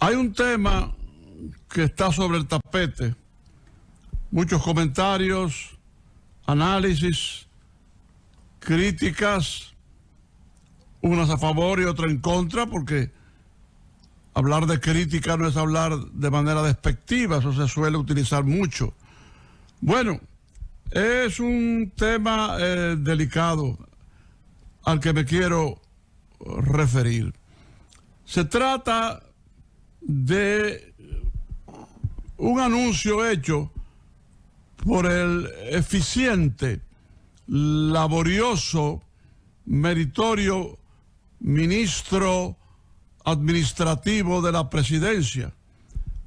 Hay un tema que está sobre el tapete. Muchos comentarios, análisis, críticas, unas a favor y otras en contra, porque hablar de crítica no es hablar de manera despectiva, eso se suele utilizar mucho. Bueno, es un tema delicado al que me quiero referir. Se trata de un anuncio hecho por el eficiente, laborioso, meritorio ministro administrativo de la presidencia,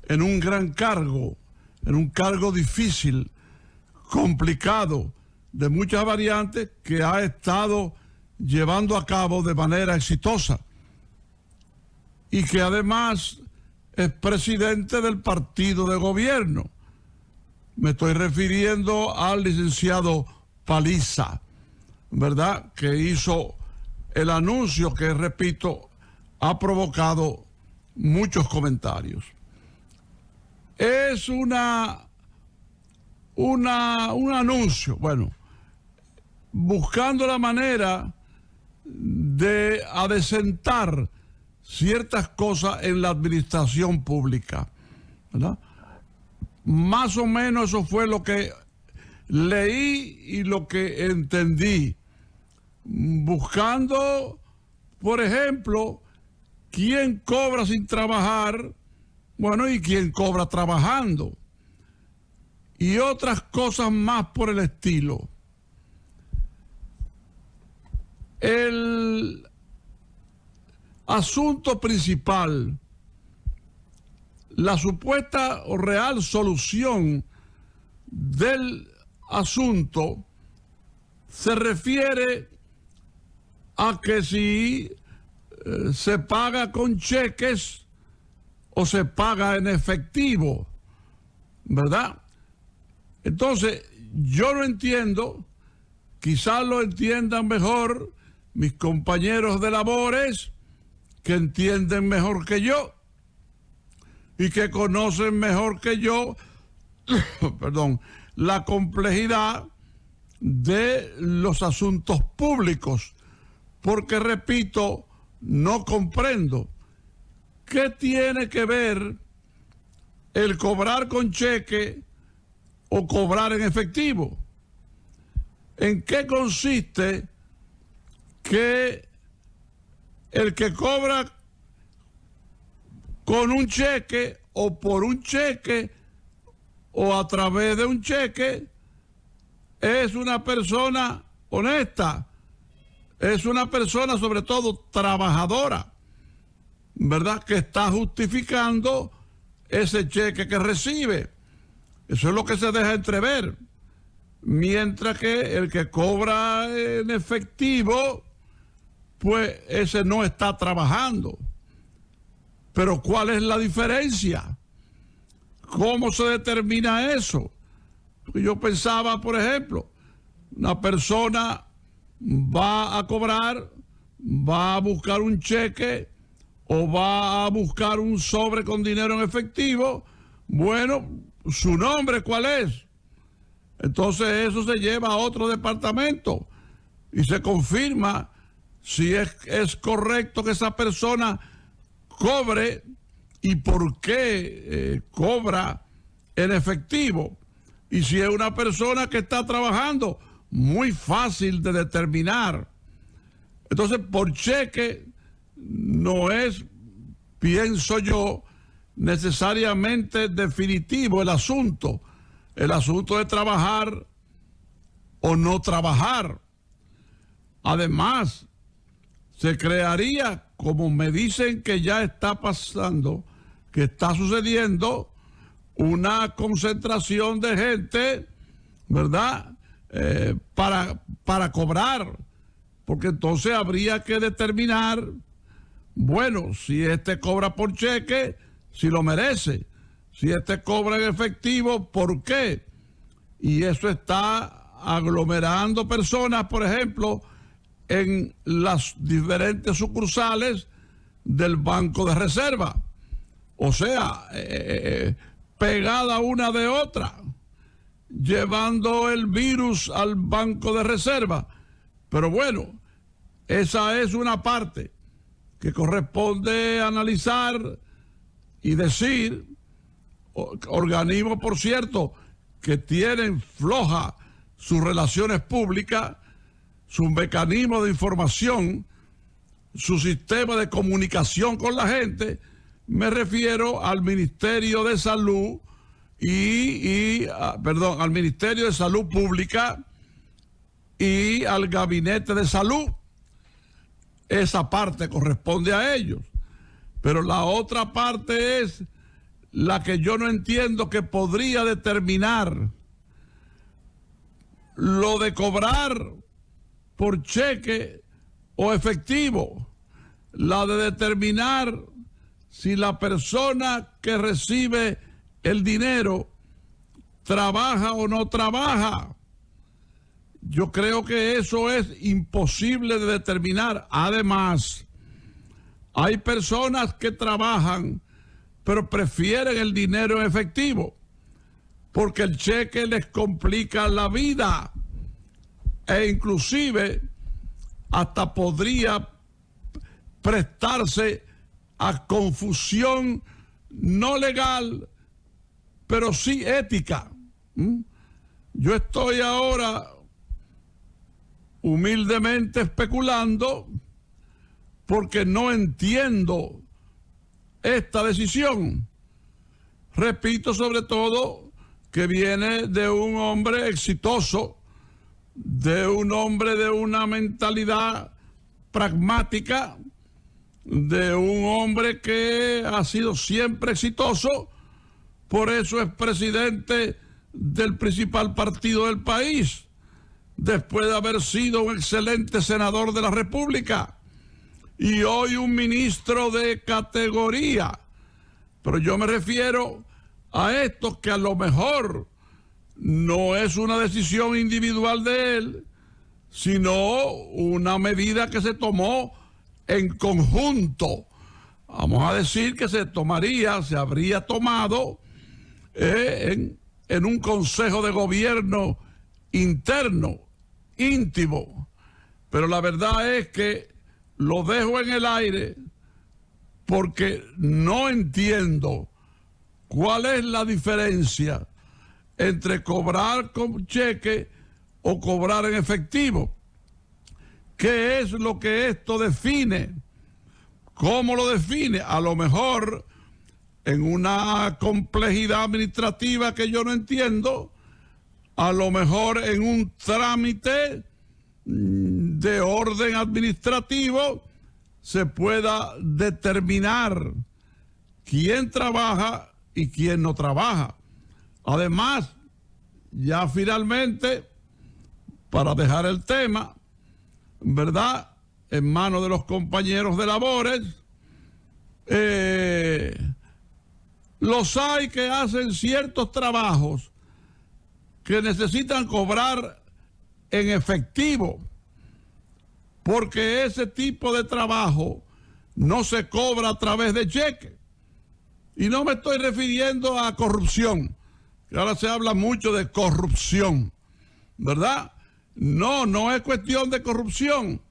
en un gran cargo, en un cargo difícil, complicado, de muchas variantes, que ha estado llevando a cabo de manera exitosa y que además es presidente del partido de gobierno. Me estoy refiriendo al licenciado Paliza, ¿verdad?, que hizo el anuncio que, repito, ha provocado muchos comentarios. Es un anuncio, bueno, buscando la manera de adecentar ciertas cosas en la administración pública, ¿verdad? Más o menos eso fue lo que leí y lo que entendí, buscando, por ejemplo, quién cobra sin trabajar, bueno, y quién cobra trabajando, y otras cosas más por el estilo. El asunto principal, la supuesta o real solución del asunto, se refiere a que si se paga con cheques o se paga en efectivo, ¿verdad? Entonces, yo no entiendo, quizás lo entiendan mejor mis compañeros de labores, que entienden mejor que yo y que conocen mejor que yo, perdón, la complejidad de los asuntos públicos, porque, repito, no comprendo qué tiene que ver el cobrar con cheque o cobrar en efectivo. ¿En qué consiste que el que cobra con un cheque o por un cheque o a través de un cheque es una persona honesta, es una persona sobre todo trabajadora, ¿verdad?, que está justificando ese cheque que recibe? Eso es lo que se deja entrever. Mientras que el que cobra en efectivo, pues ese no está trabajando. Pero ¿cuál es la diferencia? ¿Cómo se determina eso? Porque yo pensaba, por ejemplo, una persona va a cobrar, va a buscar un cheque o va a buscar un sobre con dinero en efectivo. Bueno, ¿su nombre cuál es? Entonces eso se lleva a otro departamento y se confirma si es correcto que esa persona cobre y por qué cobra en efectivo. Y si es una persona que está trabajando, muy fácil de determinar. Entonces, por cheque no es, pienso yo, necesariamente definitivo el asunto. El asunto de trabajar o no trabajar. Además, se crearía, como me dicen que ya está pasando, que está sucediendo, una concentración de gente, ¿verdad?, para cobrar, porque entonces habría que determinar, bueno, si este cobra por cheque, si lo merece, si este cobra en efectivo, ¿por qué? Y eso está aglomerando personas, por ejemplo, en las diferentes sucursales del Banco de Reserva. o sea, pegada una de otra, llevando el virus al banco de reserva. Pero bueno, esa es una parte que corresponde analizar y decir. Organismos, por cierto, que tienen floja sus relaciones públicas, sus mecanismos de información, su sistema de comunicación con la gente. Me refiero al Ministerio de Salud al Ministerio de Salud Pública y al Gabinete de Salud. Esa parte corresponde a ellos. Pero la otra parte es la que yo no entiendo, que podría determinar lo de cobrar por cheque o efectivo, la de determinar si la persona que recibe el dinero trabaja o no trabaja. Yo creo que eso es imposible de determinar. Además, hay personas que trabajan pero prefieren el dinero en efectivo, porque el cheque les complica la vida, e inclusive hasta podría prestarse a confusión no legal, pero sí ética. Yo estoy ahora humildemente especulando porque no entiendo esta decisión. Repito, sobre todo, que viene de un hombre exitoso, de un hombre de una mentalidad pragmática, de un hombre que ha sido siempre exitoso, por eso es presidente del principal partido del país, después de haber sido un excelente senador de la República y hoy un ministro de categoría. Pero yo me refiero a esto, que a lo mejor no es una decisión individual de él, sino una medida que se tomó en conjunto. Vamos a decir que se habría tomado en un consejo de gobierno interno, íntimo. Pero la verdad es que lo dejo en el aire porque no entiendo cuál es la diferencia entre cobrar con cheque o cobrar en efectivo. ¿Qué es lo que esto define? ¿Cómo lo define? A lo mejor en una complejidad administrativa que yo no entiendo, a lo mejor en un trámite de orden administrativo se pueda determinar quién trabaja y quién no trabaja. Además, ya finalmente, para dejar el tema, ¿verdad?, en manos de los compañeros de labores, los hay que hacen ciertos trabajos que necesitan cobrar en efectivo, porque ese tipo de trabajo no se cobra a través de cheque. Y no me estoy refiriendo a corrupción, que ahora se habla mucho de corrupción, ¿verdad? No es cuestión de corrupción,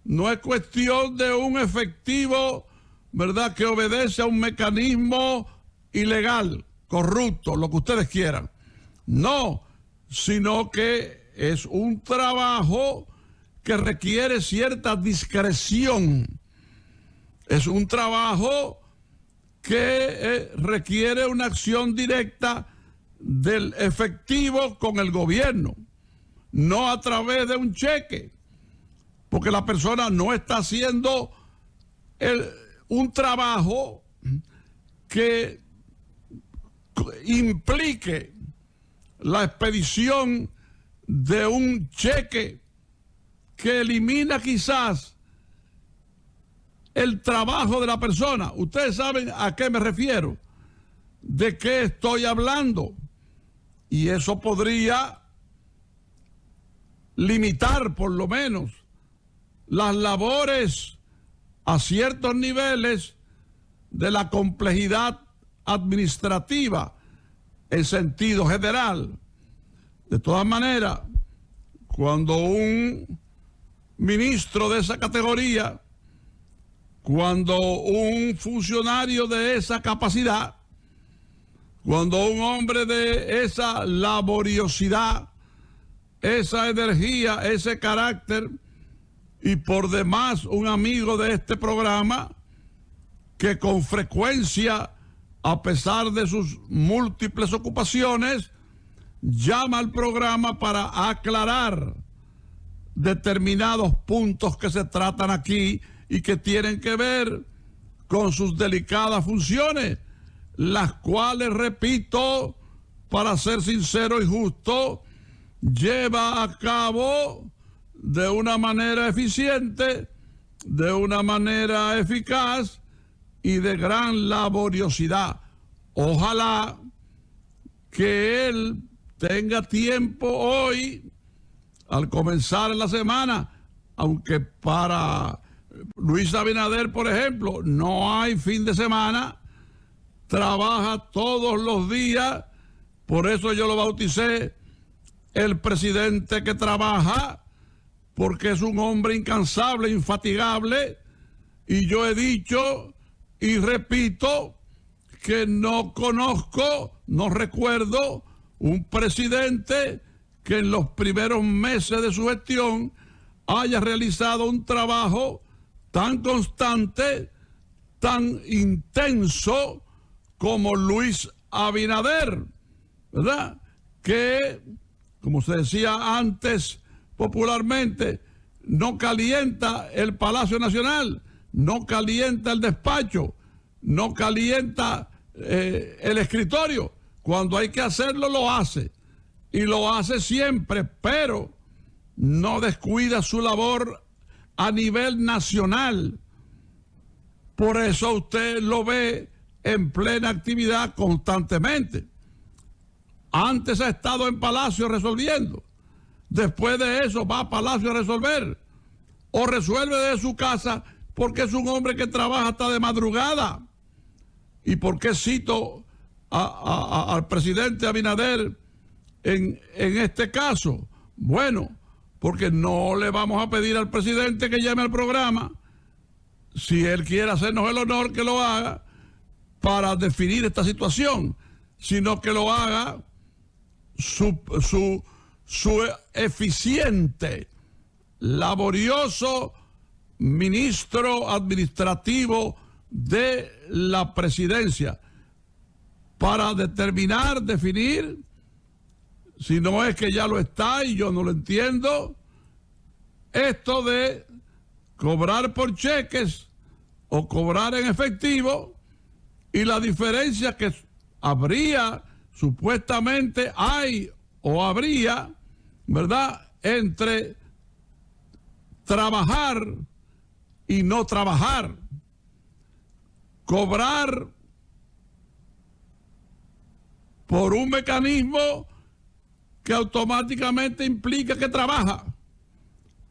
no es cuestión de un efectivo, ¿verdad?, que obedece a un mecanismo ilegal, corrupto, lo que ustedes quieran. No, sino que es un trabajo que requiere cierta discreción. Es un trabajo que requiere una acción directa del efectivo con el gobierno, no a través de un cheque, porque la persona no está haciendo un trabajo que implique la expedición de un cheque que elimina quizás el trabajo de la persona. Ustedes saben a qué me refiero, de qué estoy hablando, y eso podría limitar por lo menos las labores a ciertos niveles de la complejidad administrativa en sentido general. De todas maneras, cuando un ministro de esa categoría, cuando un funcionario de esa capacidad, cuando un hombre de esa laboriosidad, esa energía, ese carácter, y por demás un amigo de este programa, que con frecuencia, a pesar de sus múltiples ocupaciones, llama al programa para aclarar determinados puntos que se tratan aquí y que tienen que ver con sus delicadas funciones, las cuales, repito, para ser sincero y justo, lleva a cabo de una manera eficiente, de una manera eficaz y de gran laboriosidad. Ojalá que él tenga tiempo hoy, al comenzar la semana, aunque para Luis Abinader, por ejemplo, no hay fin de semana, trabaja todos los días, por eso yo lo bauticé el presidente que trabaja, porque es un hombre incansable, infatigable, y yo he dicho y repito que no conozco, no recuerdo un presidente que en los primeros meses de su gestión haya realizado un trabajo tan constante, tan intenso como Luis Abinader, ¿verdad? Que, como se decía antes popularmente, no calienta el Palacio Nacional, no calienta el despacho, no calienta el escritorio. Cuando hay que hacerlo, lo hace. Y lo hace siempre, pero no descuida su labor a nivel nacional. Por eso usted lo ve en plena actividad constantemente. Antes ha estado en Palacio resolviendo. Después de eso va a Palacio a resolver. O resuelve desde su casa porque es un hombre que trabaja hasta de madrugada. ¿Y por qué cito al presidente Abinader en este caso? Bueno, porque no le vamos a pedir al presidente que llame al programa. Si él quiere hacernos el honor, que lo haga para definir esta situación, sino que lo haga su eficiente, laborioso ministro administrativo de la presidencia para definir, si no es que ya lo está y yo no lo entiendo, esto de cobrar por cheques o cobrar en efectivo y la diferencia que habría, supuestamente hay o habría, ¿verdad?, entre trabajar y no trabajar. Cobrar por un mecanismo que automáticamente implica que trabaja,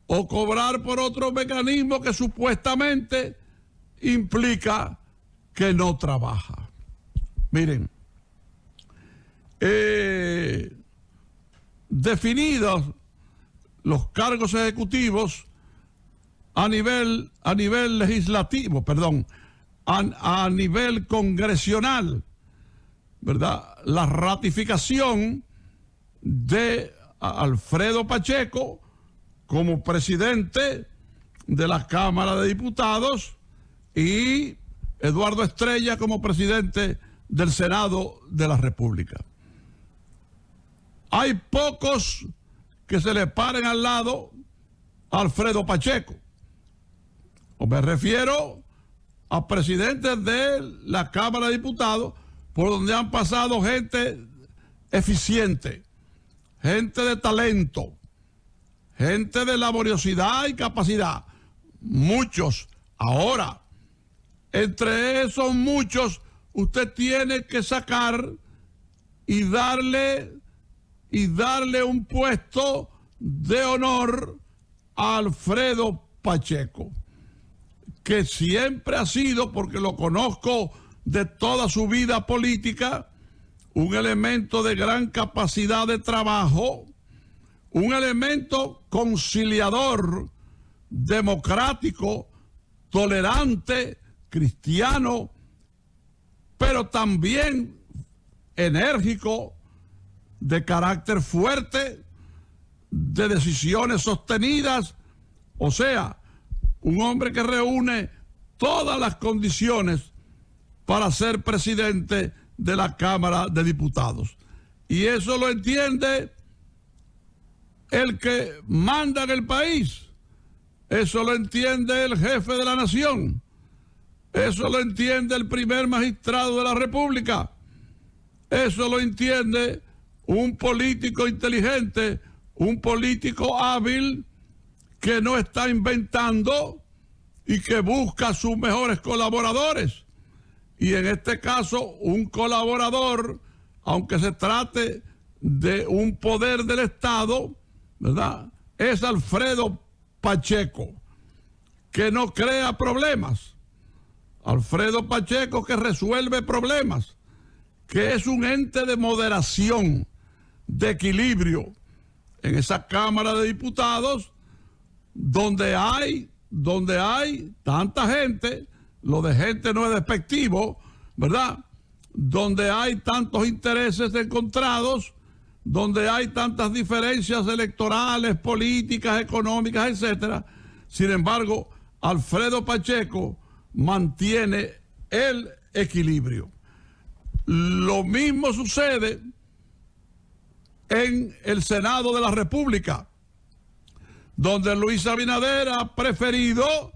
o cobrar por otro mecanismo que supuestamente implica que no trabaja. Miren, definidos los cargos ejecutivos a nivel legislativo, a nivel congresional, ¿verdad? La ratificación de Alfredo Pacheco como presidente de la Cámara de Diputados y Eduardo Estrella como presidente del Senado de la República. Hay pocos que se le paren al lado a Alfredo Pacheco. O me refiero a presidentes de la Cámara de Diputados por donde han pasado gente eficiente, gente de talento, gente de laboriosidad y capacidad. Muchos. Ahora, entre esos muchos, usted tiene que sacar y darle un puesto de honor a Alfredo Pacheco, que siempre ha sido, porque lo conozco de toda su vida política, un elemento de gran capacidad de trabajo, un elemento conciliador, democrático, tolerante, cristiano, pero también enérgico, de carácter fuerte, de decisiones sostenidas, o sea, un hombre que reúne todas las condiciones para ser presidente de la Cámara de Diputados. Y eso lo entiende el que manda en el país, eso lo entiende el jefe de la nación, eso lo entiende el primer magistrado de la República, eso lo entiende un político inteligente, un político hábil que no está inventando y que busca sus mejores colaboradores. Y en este caso, un colaborador, aunque se trate de un poder del Estado, ¿verdad?, es Alfredo Pacheco, que no crea problemas. Alfredo Pacheco, que resuelve problemas, que es un ente de moderación, de equilibrio en esa Cámara de Diputados, donde hay tanta gente, lo de gente no es despectivo, ¿verdad?, donde hay tantos intereses encontrados, donde hay tantas diferencias electorales, políticas, económicas, etcétera. Sin embargo, Alfredo Pacheco mantiene el equilibrio. Lo mismo sucede en el Senado de la República, donde Luis Abinader ha preferido,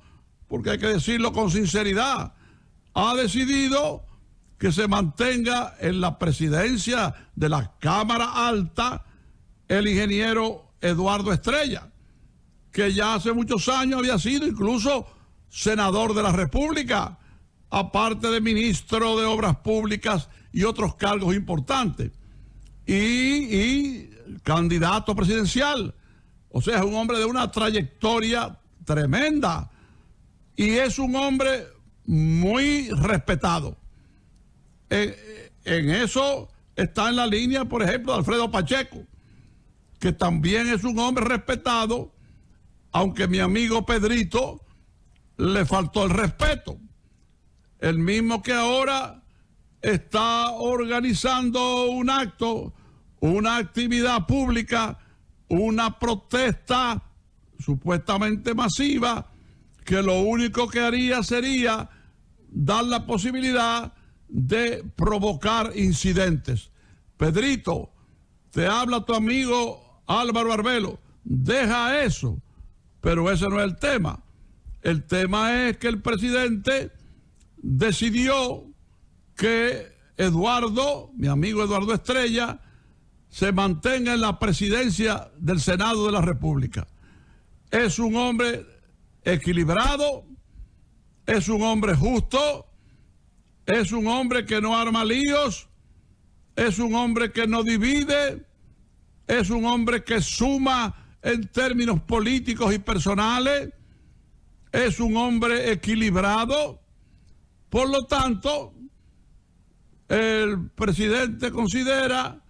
porque hay que decirlo con sinceridad, ha decidido que se mantenga en la presidencia de la Cámara Alta el ingeniero Eduardo Estrella, que ya hace muchos años había sido incluso senador de la República, aparte de ministro de Obras Públicas y otros cargos importantes, y candidato presidencial. O sea, es un hombre de una trayectoria tremenda y es un hombre muy respetado. En eso está en la línea, por ejemplo, de Alfredo Pacheco, que también es un hombre respetado, aunque mi amigo Pedrito le faltó el respeto. El mismo que ahora está organizando un acto, una actividad pública, una protesta supuestamente masiva, que lo único que haría sería dar la posibilidad de provocar incidentes. Pedrito, te habla tu amigo Álvaro Arbelo, deja eso, pero ese no es el tema. El tema es que el presidente decidió que Eduardo, mi amigo Eduardo Estrella, se mantenga en la presidencia del Senado de la República. Es un hombre equilibrado, es un hombre justo, es un hombre que no arma líos, es un hombre que no divide, es un hombre que suma en términos políticos y personales, es un hombre equilibrado. Por lo tanto, el presidente considera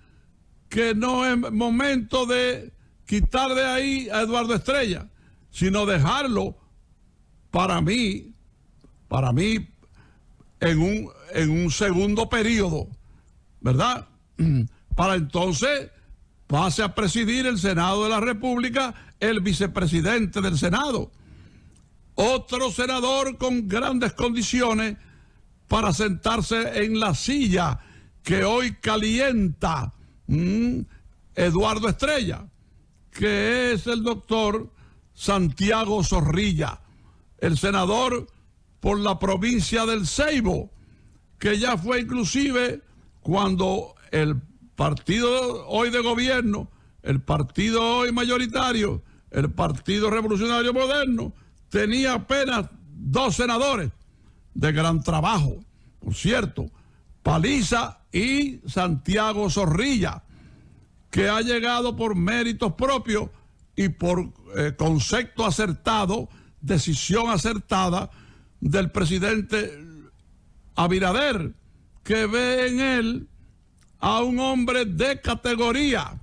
que no es momento de quitar de ahí a Eduardo Estrella, sino dejarlo, para mí, en un segundo periodo, ¿verdad? Para entonces pase a presidir el Senado de la República el vicepresidente del Senado, otro senador con grandes condiciones para sentarse en la silla que hoy calienta Eduardo Estrella, que es el doctor Santiago Zorrilla, el senador por la provincia del Ceibo, que ya fue inclusive cuando el partido hoy de gobierno, el partido hoy mayoritario, el Partido Revolucionario Moderno, tenía apenas 2 senadores de gran trabajo, por cierto, Paliza y Santiago Zorrilla, que ha llegado por méritos propios y por concepto acertado, decisión acertada, del presidente Abinader, que ve en él a un hombre de categoría,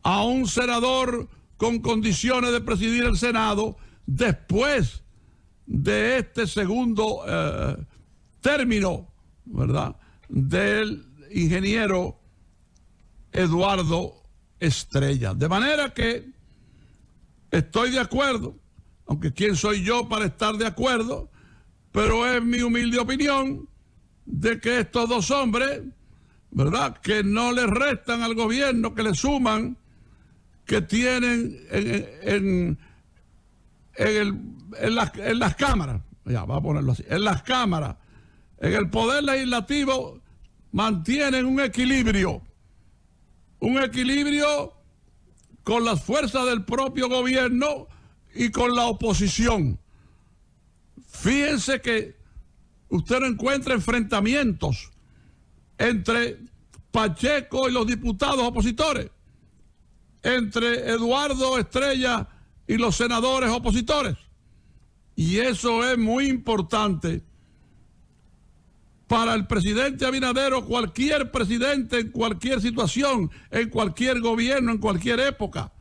a un senador con condiciones de presidir el Senado después de este segundo término, ¿verdad?, del ingeniero Eduardo Estrella. De manera que estoy de acuerdo, aunque quién soy yo para estar de acuerdo, pero es mi humilde opinión de que estos dos hombres, ¿verdad?, que no le restan al gobierno, que le suman, que tienen en las cámaras, ya va a ponerlo así, en las cámaras, en el poder legislativo, mantienen un equilibrio con las fuerzas del propio gobierno y con la oposición. Fíjense que usted no encuentra enfrentamientos entre Pacheco y los diputados opositores, entre Eduardo Estrella y los senadores opositores. Y eso es muy importante para el presidente Abinader o cualquier presidente en cualquier situación, en cualquier gobierno, en cualquier época,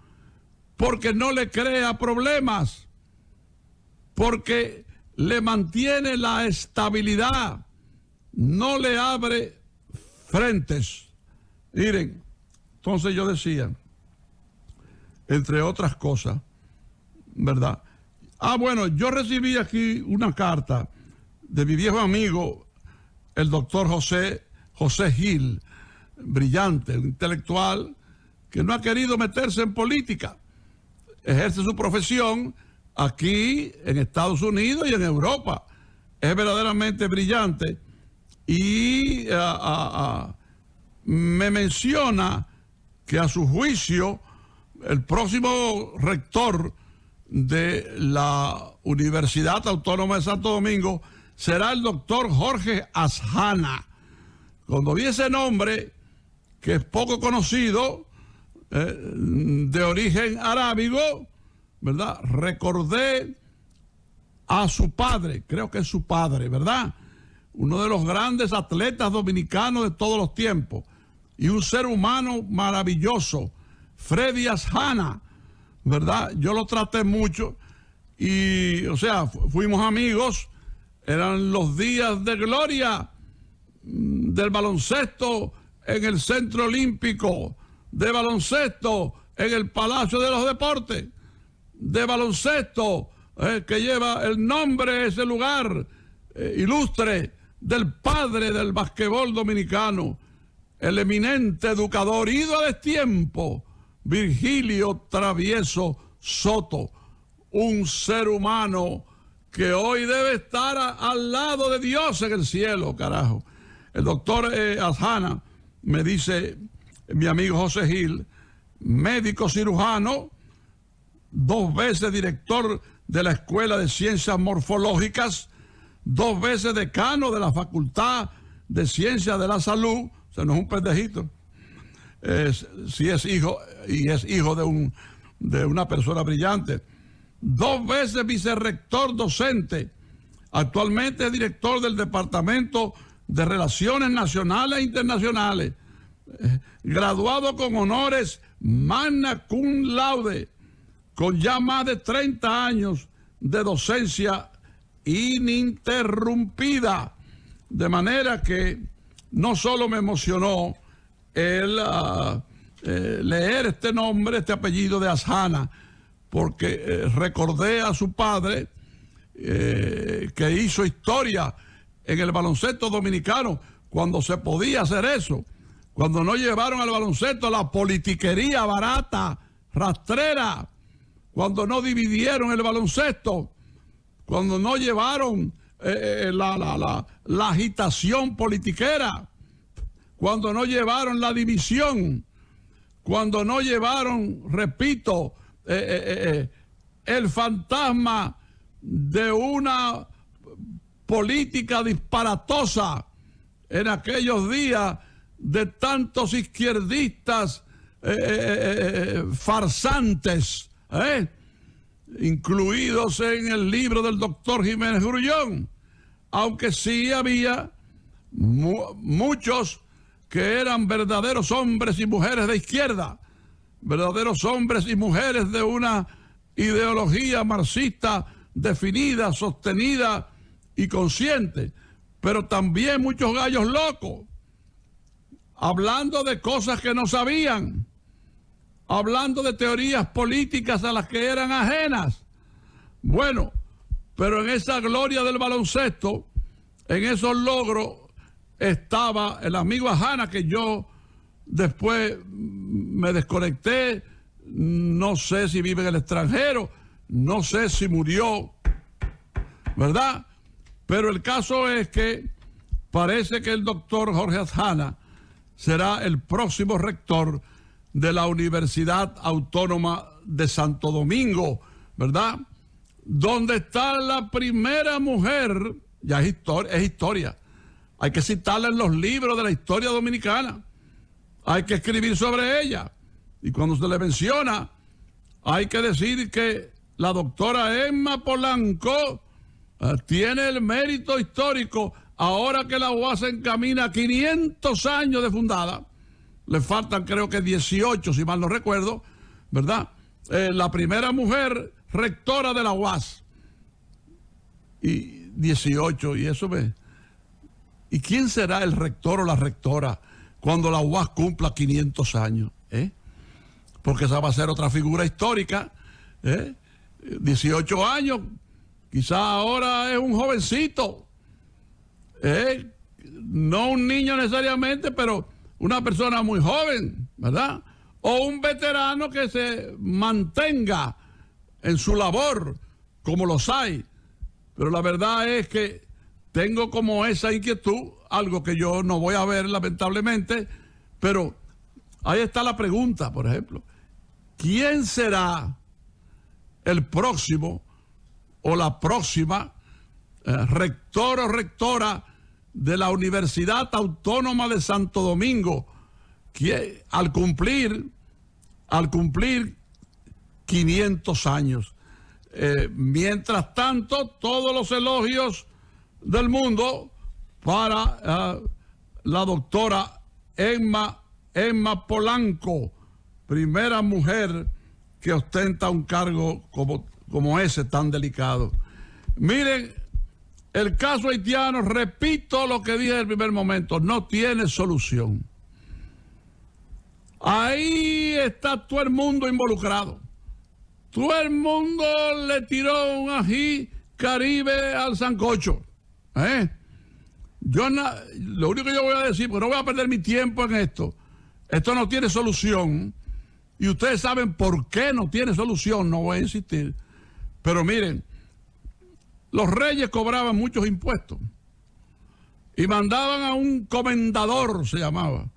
porque no le crea problemas, porque le mantiene la estabilidad, no le abre frentes. Miren, entonces yo decía, entre otras cosas, ¿verdad? Bueno, yo recibí aquí una carta de mi viejo amigo, el doctor José Gil, brillante, un intelectual que no ha querido meterse en política. Ejerce su profesión aquí en Estados Unidos y en Europa. Es verdaderamente brillante y me menciona que a su juicio el próximo rector de la Universidad Autónoma de Santo Domingo será el doctor Jorge Ashana. Cuando vi ese nombre, que es poco conocido, de origen arábigo, ¿verdad?, recordé a su padre, creo que es su padre, ¿verdad?, uno de los grandes atletas dominicanos de todos los tiempos y un ser humano maravilloso, Freddy Ashana, ¿verdad? Yo lo traté mucho y, o sea, fuimos amigos. Eran los días de gloria del baloncesto en el Centro Olímpico, de baloncesto en el Palacio de los Deportes, de baloncesto que lleva el nombre, ese lugar ilustre del padre del basquetbol dominicano, el eminente educador, ido a destiempo, Virgilio Travieso Soto, un ser humano que hoy debe estar al lado de Dios en el cielo, carajo. El doctor Ashana, me dice mi amigo José Gil, médico cirujano, 2 veces director de la Escuela de Ciencias Morfológicas, 2 veces decano de la Facultad de Ciencias de la Salud, o sea, no es un pendejito, si es hijo, y es hijo de una persona brillante, 2 veces vicerrector docente, actualmente es director del Departamento de Relaciones Nacionales e Internacionales, graduado con honores magna cum laude, con ya más de 30 años de docencia ininterrumpida, de manera que no solo me emocionó el leer este nombre, este apellido de Ashana, porque recordé a su padre que hizo historia en el baloncesto dominicano cuando se podía hacer eso, cuando no llevaron al baloncesto la politiquería barata, rastrera, cuando no dividieron el baloncesto, cuando no llevaron la agitación politiquera, cuando no llevaron la división, cuando no llevaron, repito, el fantasma de una política disparatosa en aquellos días de tantos izquierdistas farsantes, incluidos en el libro del doctor Jiménez Grullón, aunque sí había muchos que eran verdaderos hombres y mujeres de izquierda, verdaderos hombres y mujeres de una ideología marxista definida, sostenida y consciente, pero también muchos gallos locos, hablando de cosas que no sabían, hablando de teorías políticas a las que eran ajenas. Bueno, pero en esa gloria del baloncesto, en esos logros, estaba el amigo Ajana, que yo después me desconecté, no sé si vive en el extranjero, no sé si murió, ¿verdad? Pero el caso es que parece que el doctor Jorge Ajana será el próximo rector de la Universidad Autónoma de Santo Domingo, ¿verdad? Donde está la primera mujer, ya es historia. Hay que citarla en los libros de la historia dominicana. Hay que escribir sobre ella. Y cuando se le menciona, hay que decir que la doctora Emma Polanco tiene el mérito histórico. Ahora que la UAS se encamina a 500 años de fundada, le faltan creo que 18, si mal no recuerdo, ¿verdad? La primera mujer rectora de la UAS. Y 18, y eso ve. ¿Y quién será el rector o la rectora cuando la UAS cumpla 500 años? Porque esa va a ser otra figura histórica. 18 años, quizás ahora es un jovencito. No un niño necesariamente, pero una persona muy joven, ¿verdad? O un veterano que se mantenga en su labor, como los hay. Pero la verdad es que tengo como esa inquietud, algo que yo no voy a ver lamentablemente, pero ahí está la pregunta, por ejemplo. ¿Quién será el próximo o la próxima rector o rectora de la Universidad Autónoma de Santo Domingo, que al cumplir 500 años? Mientras tanto, todos los elogios del mundo para la doctora Emma Polanco, primera mujer que ostenta un cargo como ese tan delicado. Miren, el caso haitiano, repito lo que dije en el primer momento, no tiene solución. Ahí está todo el mundo involucrado. Todo el mundo le tiró un ají caribe al sancocho. Lo único que yo voy a decir, porque no voy a perder mi tiempo en esto no tiene solución, y ustedes saben por qué no tiene solución, no voy a insistir, pero miren, los reyes cobraban muchos impuestos y mandaban a un comendador, se llamaba,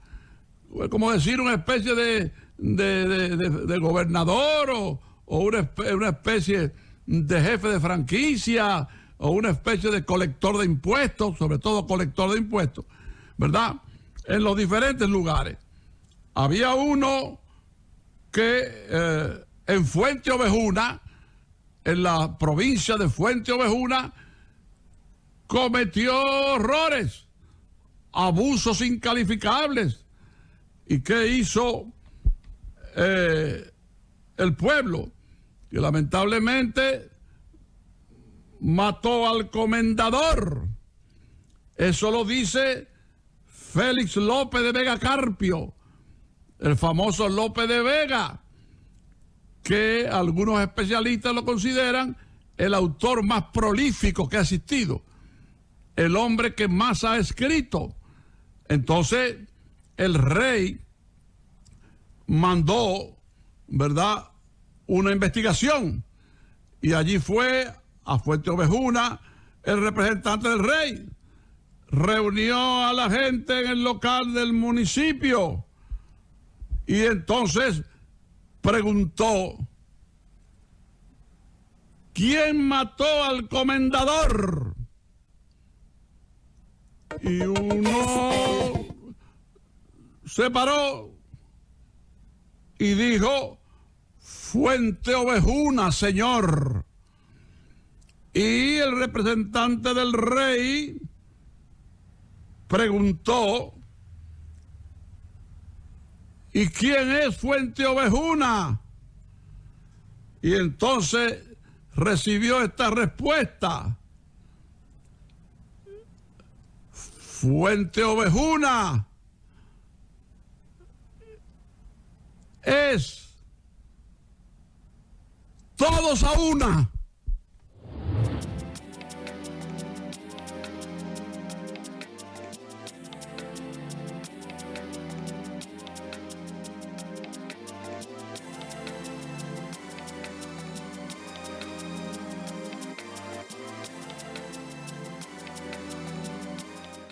como decir una especie de gobernador o una especie de jefe de franquicia o una especie de colector de impuestos, sobre todo colector de impuestos, ¿verdad? En los diferentes lugares. Había uno que en Fuente Ovejuna, en la provincia de Fuente Ovejuna, cometió horrores, abusos incalificables. ¿Y qué hizo el pueblo? Que lamentablemente mató al comendador. Eso lo dice Félix López de Vega Carpio, el famoso López de Vega, que algunos especialistas lo consideran el autor más prolífico que ha existido, el hombre que más ha escrito. Entonces, el rey mandó, ¿verdad?, una investigación, y allí fue a Fuente Ovejuna el representante del rey, reunió a la gente en el local del municipio y entonces preguntó: ¿quién mató al comendador? Y uno se paró y dijo: Fuente Ovejuna, señor. Y el representante del rey preguntó: ¿y quién es Fuente Ovejuna? Y entonces recibió esta respuesta: Fuente Ovejuna es todos a una.